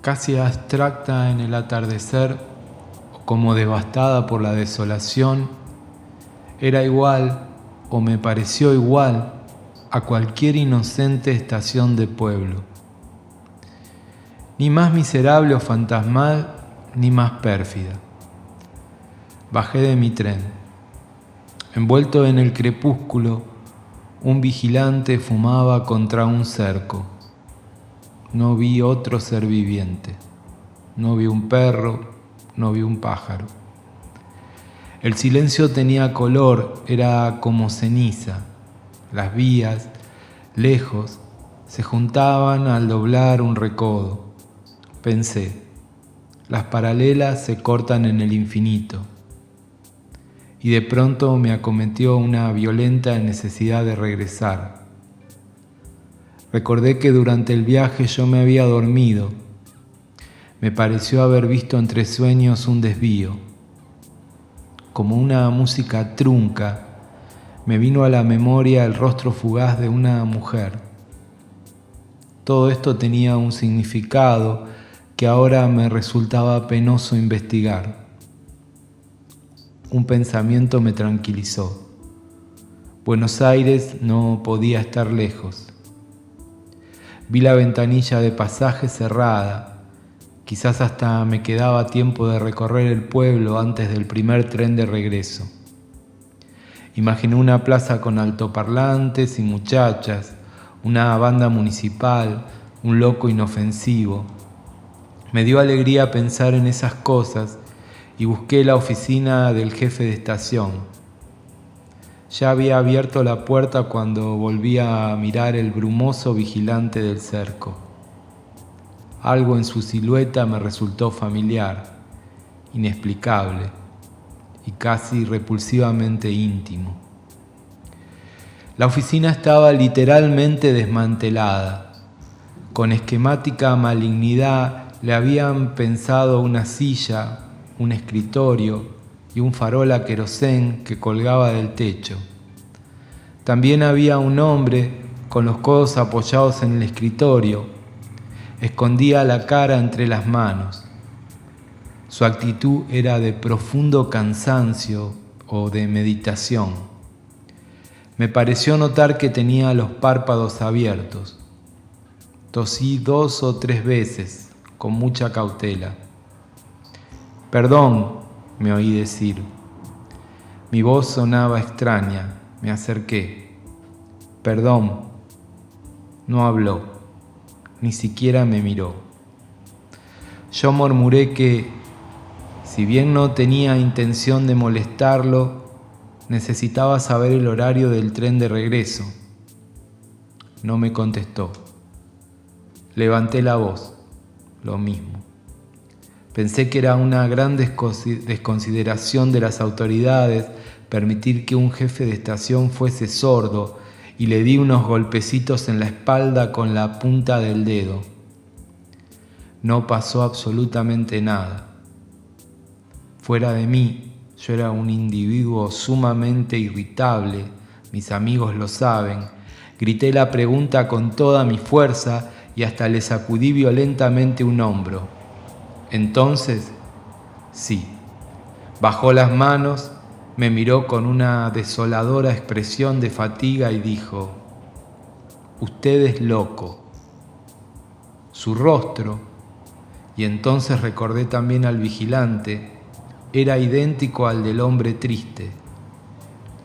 casi abstracta en el atardecer, como devastada por la desolación, era igual, o me pareció igual, a cualquier inocente estación de pueblo. Ni más miserable o fantasmal, ni más pérfida. Bajé de mi tren. Envuelto en el crepúsculo, un vigilante fumaba contra un cerco. No vi otro ser viviente. No vi un perro, no vi un pájaro. El silencio tenía color, era como ceniza. Las vías, lejos, se juntaban al doblar un recodo. Pensé, las paralelas se cortan en el infinito. Y de pronto me acometió una violenta necesidad de regresar. Recordé que durante el viaje yo me había dormido. Me pareció haber visto entre sueños un desvío. Como una música trunca, me vino a la memoria el rostro fugaz de una mujer. Todo esto tenía un significado que ahora me resultaba penoso investigar. Un pensamiento me tranquilizó. Buenos Aires no podía estar lejos. Vi la ventanilla de pasaje cerrada. Quizás hasta me quedaba tiempo de recorrer el pueblo antes del primer tren de regreso. Imaginé una plaza con altoparlantes y muchachas, una banda municipal, un loco inofensivo. Me dio alegría pensar en esas cosas y busqué la oficina del jefe de estación. Ya había abierto la puerta cuando volví a mirar el brumoso vigilante del cerco. Algo en su silueta me resultó familiar, inexplicable y casi repulsivamente íntimo. La oficina estaba literalmente desmantelada. Con esquemática malignidad le habían pensado una silla, un escritorio y un farol a querosén que colgaba del techo. También había un hombre con los codos apoyados en el escritorio. Escondía la cara entre las manos. Su actitud era de profundo cansancio o de meditación. Me pareció notar que tenía los párpados abiertos. Tosí 2 o 3 veces, con mucha cautela. «Perdón», me oí decir. Mi voz sonaba extraña. Me acerqué. «Perdón». No habló, ni siquiera me miró. Yo murmuré que, si bien no tenía intención de molestarlo, necesitaba saber el horario del tren de regreso. No me contestó. Levanté la voz. Lo mismo. Pensé que era una gran desconsideración de las autoridades permitir que un jefe de estación fuese sordo y le di unos golpecitos en la espalda con la punta del dedo. No pasó absolutamente nada. Fuera de mí, yo era un individuo sumamente irritable, mis amigos lo saben. Grité la pregunta con toda mi fuerza y hasta le sacudí violentamente un hombro. Entonces, sí, bajó las manos, me miró con una desoladora expresión de fatiga y dijo: «Usted es loco». Su rostro, y entonces recordé también al vigilante, era idéntico al del hombre triste.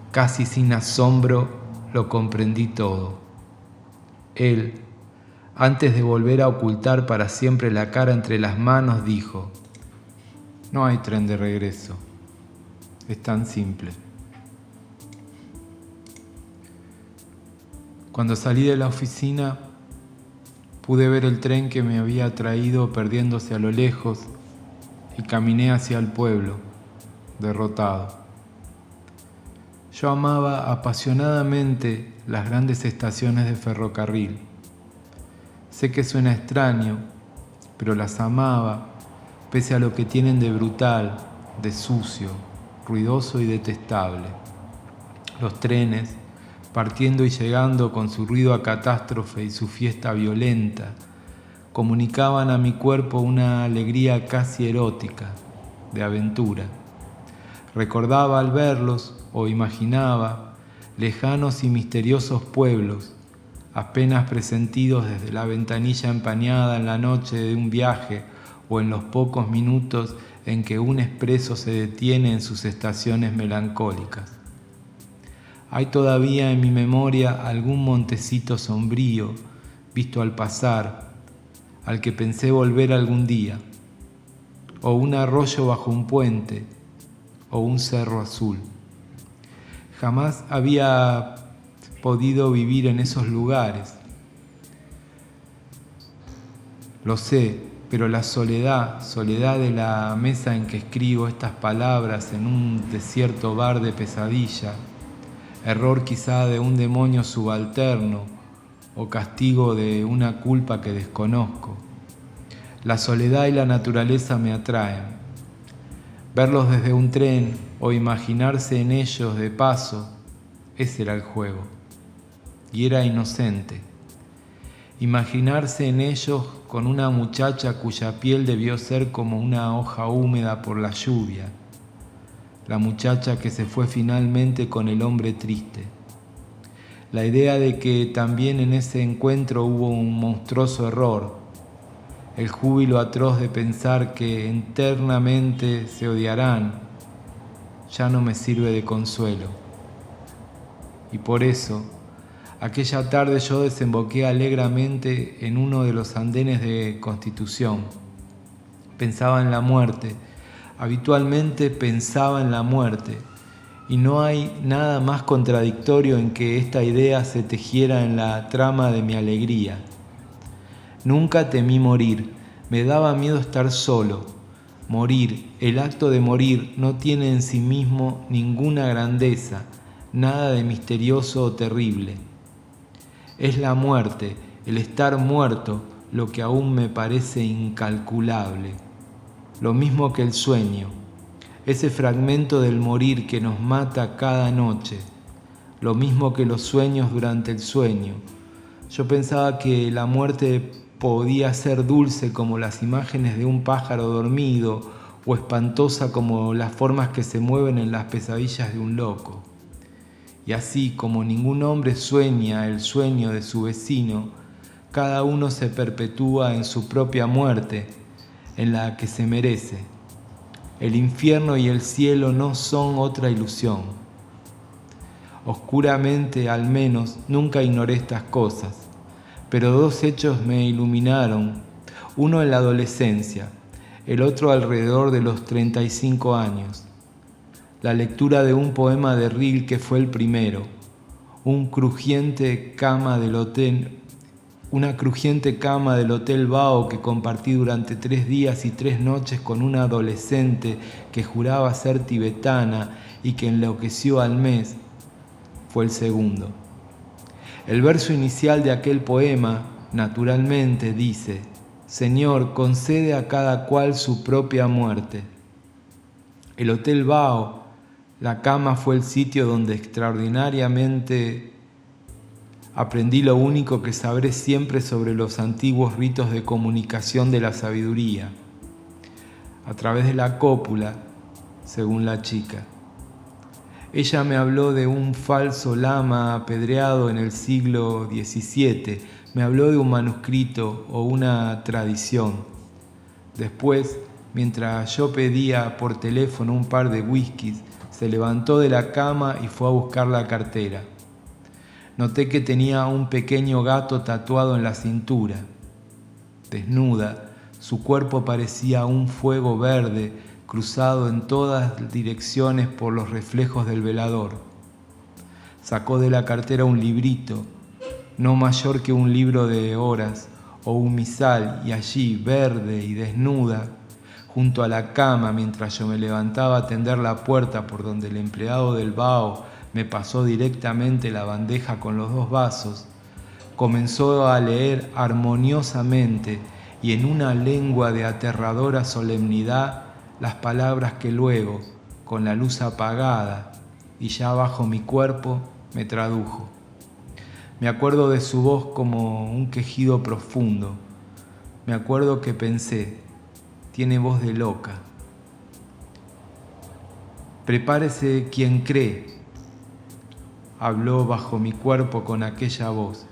Casi sin asombro lo comprendí todo. Él, antes de volver a ocultar para siempre la cara entre las manos, dijo: «No hay tren de regreso. Es tan simple». Cuando salí de la oficina, pude ver el tren que me había traído perdiéndose a lo lejos y caminé hacia el pueblo, derrotado. Yo amaba apasionadamente las grandes estaciones de ferrocarril. Sé que suena extraño, pero las amaba, pese a lo que tienen de brutal, de sucio, ruidoso y detestable. Los trenes, partiendo y llegando con su ruido a catástrofe y su fiesta violenta, comunicaban a mi cuerpo una alegría casi erótica, de aventura. Recordaba al verlos, o imaginaba, lejanos y misteriosos pueblos, apenas presentidos desde la ventanilla empañada en la noche de un viaje o en los pocos minutos en que un expreso se detiene en sus estaciones melancólicas. Hay todavía en mi memoria algún montecito sombrío, visto al pasar, al que pensé volver algún día, o un arroyo bajo un puente, o un cerro azul. Jamás había podido vivir en esos lugares. Lo sé, pero la soledad de la mesa en que escribo estas palabras en un desierto bar de pesadilla, error quizá de un demonio subalterno o castigo de una culpa que desconozco. La soledad y la naturaleza me atraen. Verlos desde un tren o imaginarse en ellos de paso, ese era el juego. Y era inocente. Imaginarse en ellos con una muchacha cuya piel debió ser como una hoja húmeda por la lluvia, la muchacha que se fue finalmente con el hombre triste. La idea de que también en ese encuentro hubo un monstruoso error, el júbilo atroz de pensar que eternamente se odiarán, ya no me sirve de consuelo. Y por eso, aquella tarde yo desemboqué alegremente en uno de los andenes de Constitución. Pensaba en la muerte, habitualmente pensaba en la muerte, y no hay nada más contradictorio en que esta idea se tejiera en la trama de mi alegría. Nunca temí morir, me daba miedo estar solo. Morir, el acto de morir, no tiene en sí mismo ninguna grandeza, nada de misterioso o terrible. Es la muerte, el estar muerto, lo que aún me parece incalculable. Lo mismo que el sueño, ese fragmento del morir que nos mata cada noche. Lo mismo que los sueños durante el sueño. Yo pensaba que la muerte podía ser dulce como las imágenes de un pájaro dormido o espantosa como las formas que se mueven en las pesadillas de un loco. Y así como ningún hombre sueña el sueño de su vecino, cada uno se perpetúa en su propia muerte, en la que se merece. El infierno y el cielo no son otra ilusión. Oscuramente, al menos, nunca ignoré estas cosas, pero dos hechos me iluminaron, uno en la adolescencia, el otro alrededor de los 35 años. La lectura de un poema de Rilke fue el primero, una crujiente cama del Hotel Bao que compartí durante 3 días y 3 noches con una adolescente que juraba ser tibetana y que enloqueció al mes, fue el segundo. El verso inicial de aquel poema, naturalmente, dice: Señor, concede a cada cual su propia muerte. El Hotel Bao, la cama, fue el sitio donde extraordinariamente aprendí lo único que sabré siempre sobre los antiguos ritos de comunicación de la sabiduría, a través de la cópula, según la chica. Ella me habló de un falso lama apedreado en el siglo XVII, me habló de un manuscrito o una tradición. Después, mientras yo pedía por teléfono un par de whiskies, se levantó de la cama y fue a buscar la cartera. Noté que tenía un pequeño gato tatuado en la cintura. Desnuda, su cuerpo parecía un fuego verde cruzado en todas direcciones por los reflejos del velador. Sacó de la cartera un librito, no mayor que un libro de horas o un misal, y allí, verde y desnuda, junto a la cama, mientras yo me levantaba a tender la puerta por donde el empleado del Bao me pasó directamente la bandeja con los 2 vasos, comenzó a leer armoniosamente y en una lengua de aterradora solemnidad las palabras que luego, con la luz apagada y ya bajo mi cuerpo, me tradujo. Me acuerdo de su voz como un quejido profundo. Me acuerdo que pensé, tiene voz de loca. Prepárese quien cree, habló bajo mi cuerpo con aquella voz.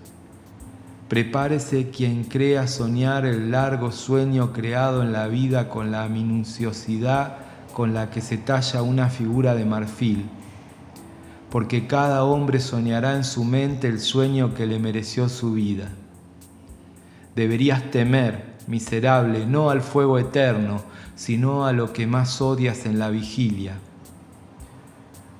Prepárese quien crea soñar el largo sueño creado en la vida con la minuciosidad con la que se talla una figura de marfil, porque cada hombre soñará en su mente el sueño que le mereció su vida. Deberías temer, miserable, no al fuego eterno, sino a lo que más odias en la vigilia.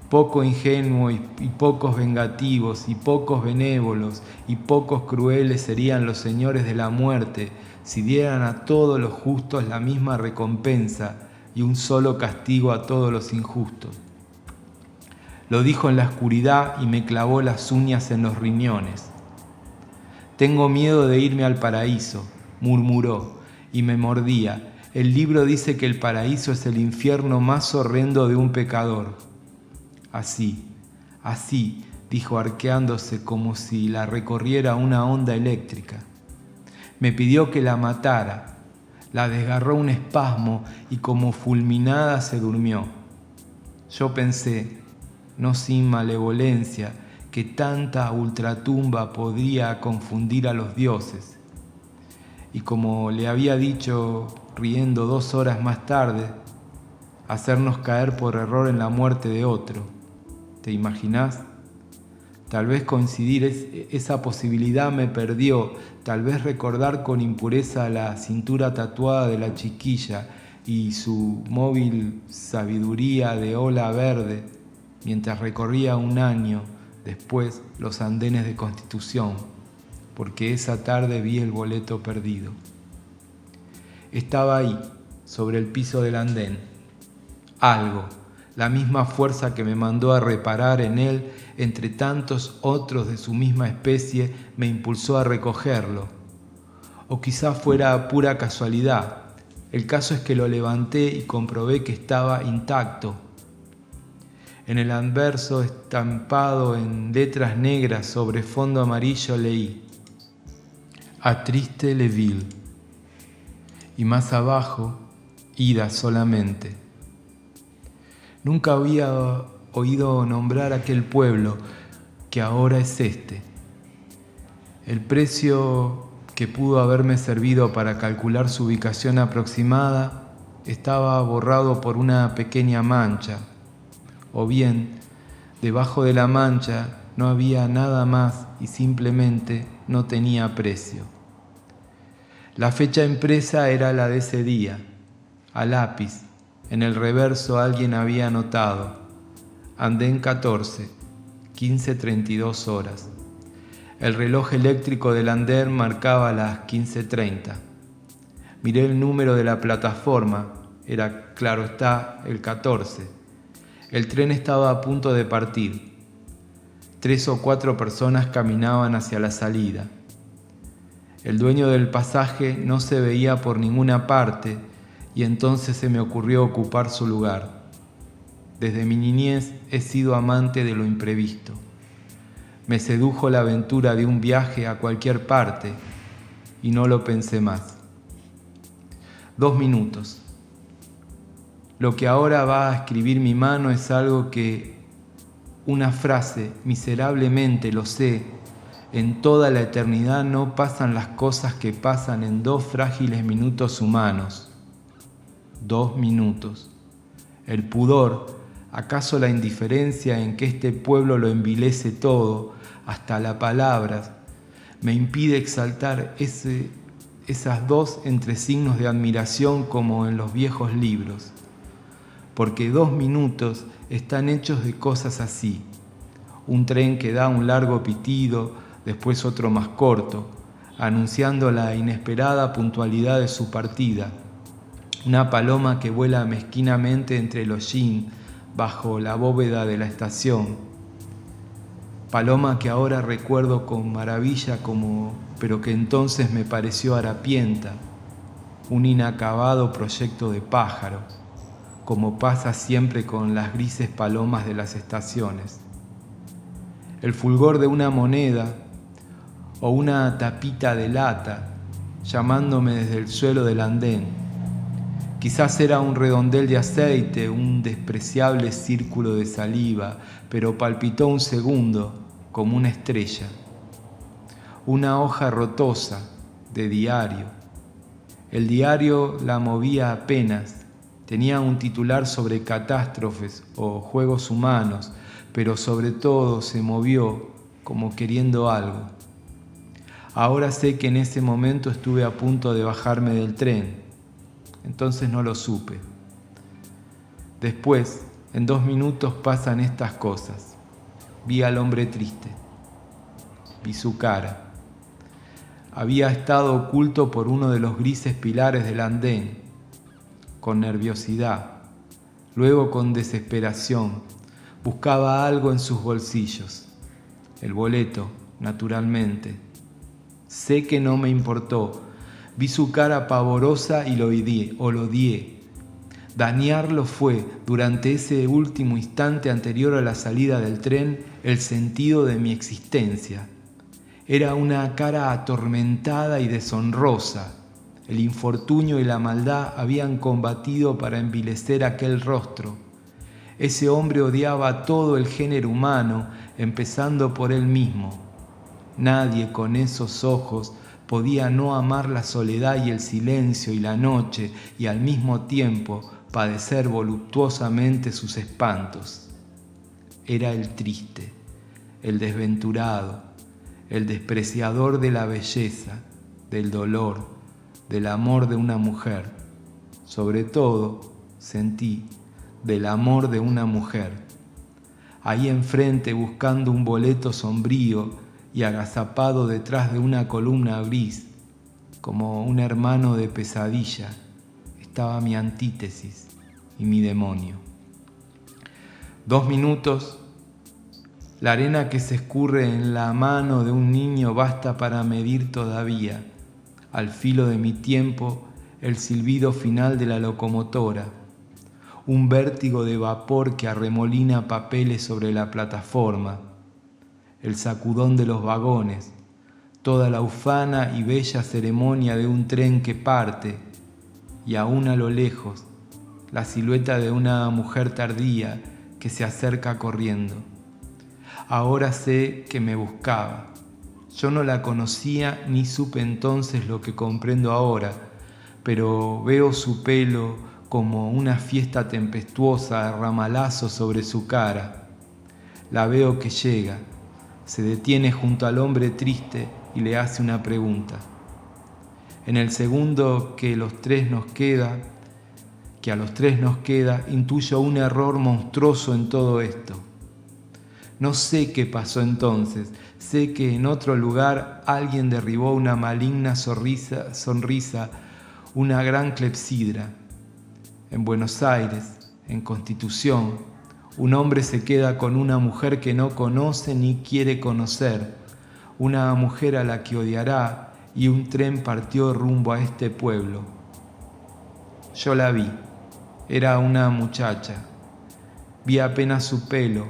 Poco ingenuo y pocos vengativos y pocos benévolos y pocos crueles serían los señores de la muerte si dieran a todos los justos la misma recompensa y un solo castigo a todos los injustos. Lo dijo en la oscuridad y me clavó las uñas en los riñones. Tengo miedo de irme al paraíso, murmuró, y me mordía. El libro dice que el paraíso es el infierno más horrendo de un pecador. Así, dijo arqueándose como si la recorriera una onda eléctrica. Me pidió que la matara, la desgarró un espasmo y como fulminada se durmió. Yo pensé, no sin malevolencia, que tanta ultratumba podría confundir a los dioses. Y como le había dicho, riendo 2 horas más tarde, hacernos caer por error en la muerte de otro. ¿Te imaginás? Tal vez coincidir esa posibilidad me perdió, tal vez recordar con impureza la cintura tatuada de la chiquilla y su móvil sabiduría de ola verde, mientras recorría un año después los andenes de Constitución, porque esa tarde vi el boleto perdido. Estaba ahí, sobre el piso del andén, algo. La misma fuerza que me mandó a reparar en él entre tantos otros de su misma especie me impulsó a recogerlo. O quizá fuera pura casualidad. El caso es que lo levanté y comprobé que estaba intacto. En el anverso, estampado en letras negras sobre fondo amarillo, leí «A triste le ville». Y más abajo, «Ida solamente». Nunca había oído nombrar aquel pueblo que ahora es este. El precio que pudo haberme servido para calcular su ubicación aproximada estaba borrado por una pequeña mancha, o bien, debajo de la mancha no había nada más y simplemente no tenía precio. La fecha impresa era la de ese día, a lápiz. En el reverso alguien había anotado, andén 14, 15:32 horas. El reloj eléctrico del andén marcaba las 15:30. Miré el número de la plataforma, era, claro está, el 14. El tren estaba a punto de partir. 3 o 4 personas caminaban hacia la salida. El dueño del pasaje no se veía por ninguna parte, y entonces se me ocurrió ocupar su lugar. Desde mi niñez he sido amante de lo imprevisto. Me sedujo la aventura de un viaje a cualquier parte y no lo pensé más. 2 minutos. Lo que ahora va a escribir mi mano es algo que, una frase, miserablemente lo sé, en toda la eternidad no pasan las cosas que pasan en 2 frágiles minutos humanos. 2 minutos. El pudor, acaso la indiferencia en que este pueblo lo envilece todo, hasta las palabras, me impide exaltar esas 2 entre signos de admiración como en los viejos libros. Porque 2 minutos están hechos de cosas así. Un tren que da un largo pitido, después otro más corto, anunciando la inesperada puntualidad de su partida. Una paloma que vuela mezquinamente entre el hollín bajo la bóveda de la estación. Paloma que ahora recuerdo con maravilla pero que entonces me pareció harapienta, un inacabado proyecto de pájaro, como pasa siempre con las grises palomas de las estaciones. El fulgor de una moneda o una tapita de lata llamándome desde el suelo del andén. Quizás era un redondel de aceite, un despreciable círculo de saliva, pero palpitó un segundo como una estrella. Una hoja rotosa de diario. El diario la movía apenas. Tenía un titular sobre catástrofes o juegos humanos, pero sobre todo se movió como queriendo algo. Ahora sé que en ese momento estuve a punto de bajarme del tren. Entonces no lo supe. Después, en 2 minutos pasan estas cosas. Vi al hombre triste. Vi su cara. Había estado oculto por uno de los grises pilares del andén, con nerviosidad, luego con desesperación. Buscaba algo en sus bolsillos. El boleto, naturalmente. Sé que no me importó. Vi su cara pavorosa y lo odié. Dañarlo fue, durante ese último instante anterior a la salida del tren, el sentido de mi existencia. Era una cara atormentada y deshonrosa. El infortunio y la maldad habían combatido para envilecer aquel rostro. Ese hombre odiaba todo el género humano, empezando por él mismo. Nadie con esos ojos podía no amar la soledad y el silencio y la noche y al mismo tiempo padecer voluptuosamente sus espantos. Era el triste, el desventurado, el despreciador de la belleza, del dolor, del amor de una mujer. Sobre todo, sentí, del amor de una mujer. Ahí enfrente, buscando un boleto sombrío y agazapado detrás de una columna gris, como un hermano de pesadilla, estaba mi antítesis y mi demonio. 2 minutos. La arena que se escurre en la mano de un niño basta para medir todavía, al filo de mi tiempo, el silbido final de la locomotora, un vértigo de vapor que arremolina papeles sobre la plataforma, el sacudón de los vagones, toda la ufana y bella ceremonia de un tren que parte, y aún a lo lejos, la silueta de una mujer tardía que se acerca corriendo. Ahora sé que me buscaba. Yo no la conocía ni supe entonces lo que comprendo ahora, pero veo su pelo como una fiesta tempestuosa a ramalazos sobre su cara. La veo que llega, se detiene junto al hombre triste y le hace una pregunta. En el segundo que a los tres nos queda, intuyo un error monstruoso en todo esto. No sé qué pasó entonces, sé que en otro lugar alguien derribó una maligna sonrisa, una gran clepsidra. En Buenos Aires, en Constitución, un hombre se queda con una mujer que no conoce ni quiere conocer, una mujer a la que odiará, y un tren partió rumbo a este pueblo. Yo la vi, era una muchacha. Vi apenas su pelo,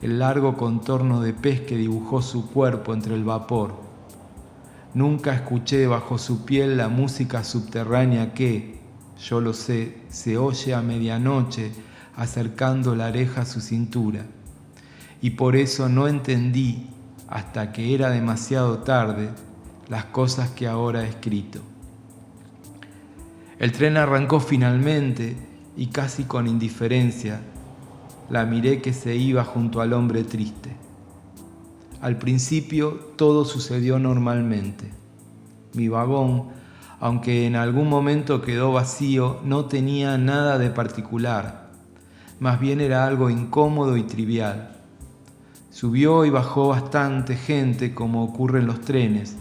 el largo contorno de pez que dibujó su cuerpo entre el vapor. Nunca escuché bajo su piel la música subterránea que, yo lo sé, se oye a medianoche acercando la oreja a su cintura. Y por eso no entendí, hasta que era demasiado tarde, las cosas que ahora he escrito. El tren arrancó finalmente y casi con indiferencia la miré que se iba junto al hombre triste. Al principio todo sucedió normalmente. Mi vagón, aunque en algún momento quedó vacío, no tenía nada de particular. Más bien era algo incómodo y trivial. Subió y bajó bastante gente, como ocurre en los trenes.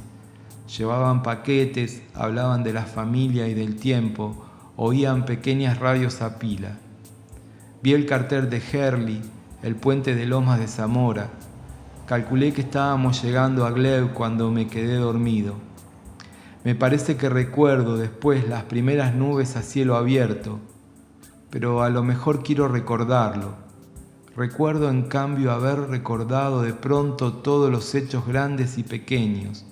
Llevaban paquetes, hablaban de la familia y del tiempo, oían pequeñas radios a pila. Vi el cartel de Herli, el puente de Lomas de Zamora. Calculé que estábamos llegando a Gleb cuando me quedé dormido. Me parece que recuerdo después las primeras nubes a cielo abierto, pero a lo mejor quiero recordarlo. Recuerdo en cambio haber recordado de pronto todos los hechos grandes y pequeños,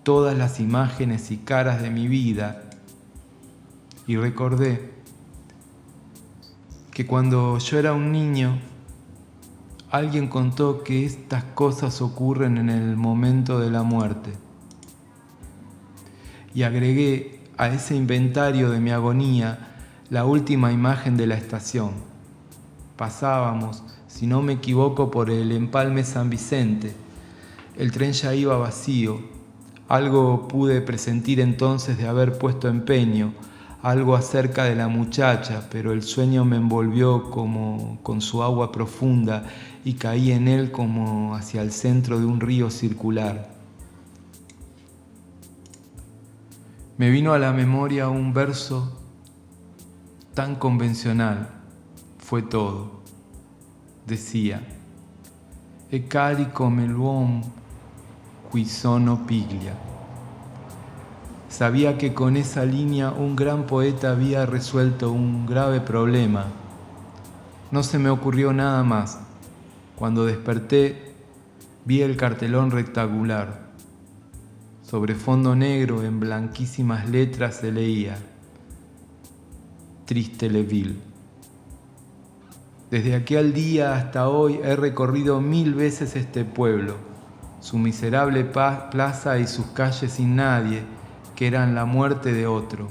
todas las imágenes y caras de mi vida y recordé que cuando yo era un niño, alguien contó que estas cosas ocurren en el momento de la muerte. Y agregué a ese inventario de mi agonía la última imagen de la estación. Pasábamos, si no me equivoco, por el Empalme San Vicente. El tren ya iba vacío. Algo pude presentir entonces de haber puesto empeño, algo acerca de la muchacha, pero el sueño me envolvió como con su agua profunda y caí en él como hacia el centro de un río circular. Me vino a la memoria un verso tan convencional, fue todo. Decía: E cari come l'uomo qui sono piglia. Sabía que con esa línea un gran poeta había resuelto un grave problema. No se me ocurrió nada más. Cuando desperté, vi el cartelón rectangular. Sobre fondo negro, en blanquísimas letras, se leía: Triste-le-Ville. Desde aquel día hasta hoy he recorrido 1000 veces este pueblo, su miserable plaza y sus calles sin nadie, que eran la muerte de otro.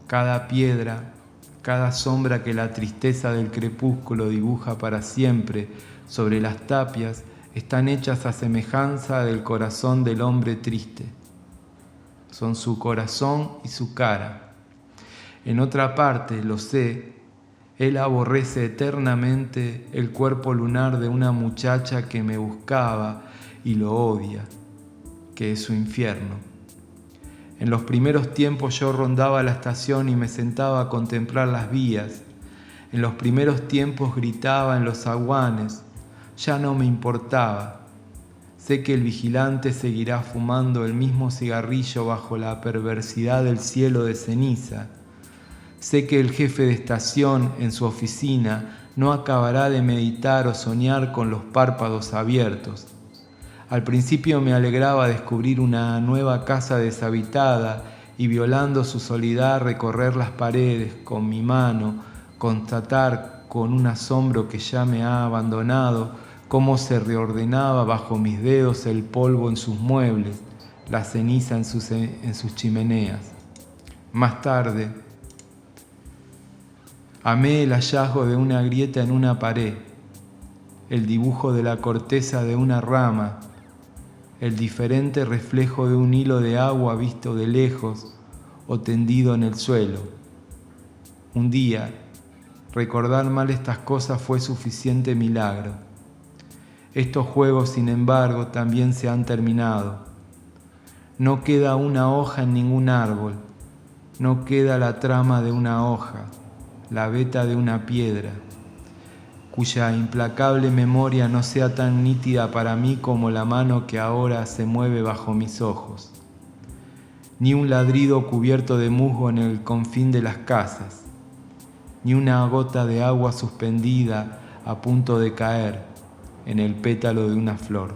Cada piedra, cada sombra que la tristeza del crepúsculo dibuja para siempre sobre las tapias, están hechas a semejanza del corazón del hombre triste. Son su corazón y su cara. En otra parte, lo sé, él aborrece eternamente el cuerpo lunar de una muchacha que me buscaba y lo odia, que es su infierno. En los primeros tiempos yo rondaba la estación y me sentaba a contemplar las vías. En los primeros tiempos gritaba en los zaguanes. Ya no me importaba. Sé que el vigilante seguirá fumando el mismo cigarrillo bajo la perversidad del cielo de ceniza. Sé que el jefe de estación en su oficina no acabará de meditar o soñar con los párpados abiertos. Al principio me alegraba descubrir una nueva casa deshabitada y, violando su soledad, recorrer las paredes con mi mano, constatar con un asombro que ya me ha abandonado cómo se reordenaba bajo mis dedos el polvo en sus muebles, la ceniza en sus chimeneas. Más tarde, amé el hallazgo de una grieta en una pared, el dibujo de la corteza de una rama, el diferente reflejo de un hilo de agua visto de lejos o tendido en el suelo. Un día, recordar mal estas cosas fue suficiente milagro. Estos juegos, sin embargo, también se han terminado. No queda una hoja en ningún árbol, no queda la trama de una hoja, la veta de una piedra, cuya implacable memoria no sea tan nítida para mí como la mano que ahora se mueve bajo mis ojos, ni un ladrido cubierto de musgo en el confín de las casas, ni una gota de agua suspendida a punto de caer en el pétalo de una flor.